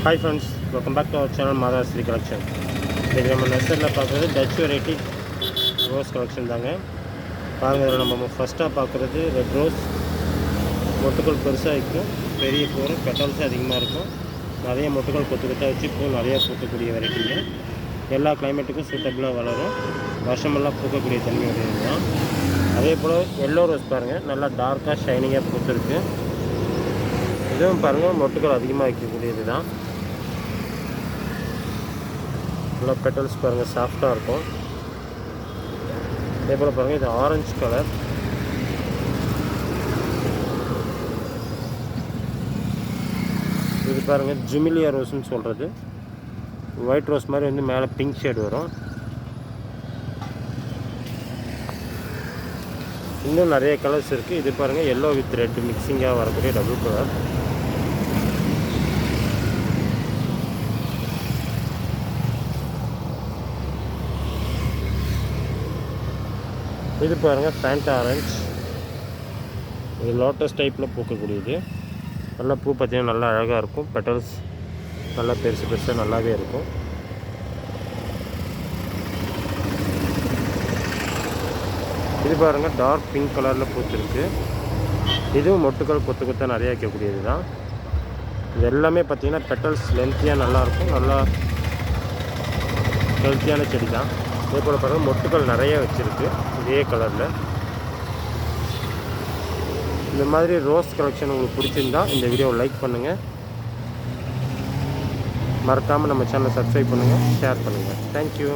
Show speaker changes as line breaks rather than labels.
Hi friends, welcome back to our channel Madhasri Collection. இன்றைக்கி நம்ம நர்சரியில் பார்க்குறது டச் வெரைட்டி ரோஸ் கலெக்ஷன் தாங்க. பாருங்கள், நம்ம ஃபஸ்ட்டாக பார்க்குறது ரெட் ரோஸ். மொட்டுக்கள் பெருசாக இருக்கும், பெரிய பூ, பெட்டல்ஸும் அதிகமாக இருக்கும். நிறைய மொட்டுக்கள் கொத்து வச்சு பூ நிறையா பூக்கக்கூடிய வெரைட்டிங்க. எல்லா கிளைமேட்டுக்கும் சூட்டபுளாக வளரும், வருஷமெல்லாம் பூக்கக்கூடிய தன்மையுடையது தான். அதே போல் எல்லோ ரோஸ் பாருங்கள், நல்லா டார்க்காக ஷைனிங்காக பூத்துருக்கு. இதுவும் பாருங்கள் மொட்டுக்கள் அதிகமாக வைக்கக்கூடியது தான். நல்லா பெட்டல்ஸ் பாருங்கள் சாஃப்டாக இருக்கும். அதே போல் பாருங்கள், இது ஆரஞ்சு கலர். இது பாருங்கள் ஜுமிலியா ரோஸ்ன்னு சொல்கிறது. ஒயிட் ரோஸ் மாதிரி வந்து மேலே பிங்க் ஷேட் வரும். இன்னும் நிறைய கலர்ஸ் இருக்குது. இது பாருங்கள் எல்லோ வித் ரெட் மிக்சிங்காக வரக்கூடிய டபுள் கலர். இது பாருங்கள் ஃபேண்டா ஆரஞ்ச். இது லோட்டஸ் டைப்பில் பூக்கக்கூடியது. நல்லா பூ பார்த்தீங்கன்னா நல்லா அழகாக இருக்கும். பெட்டல்ஸ் நல்லா பெருசு பெருசாக நல்லாவே இருக்கும். இது பாருங்கள் டார்க் பிங்க் கலரில் பூத்துருக்கு. இதுவும் மொட்டுக்கள் கொத்து கொத்தாக நிறையா வைக்கக்கூடியது தான். இது எல்லாமே பார்த்திங்கன்னா பெட்டல்ஸ் லென்த்தியாக நல்லாயிருக்கும், நல்லா ஹெல்த்தியான செடி தான். இதே போல் பாருங்கள் மொட்டுக்கள் நிறைய வச்சுருக்கு இதே கலரில். இந்த மாதிரி ரோஸ் கலெக்ஷன் உங்களுக்கு பிடிச்சிருந்தா இந்த வீடியோவை லைக் பண்ணுங்கள், மறக்காமல் நம்ம சேனலை சப்ஸ்கிரைப் பண்ணுங்கள், ஷேர் பண்ணுங்கள். தேங்க்யூ.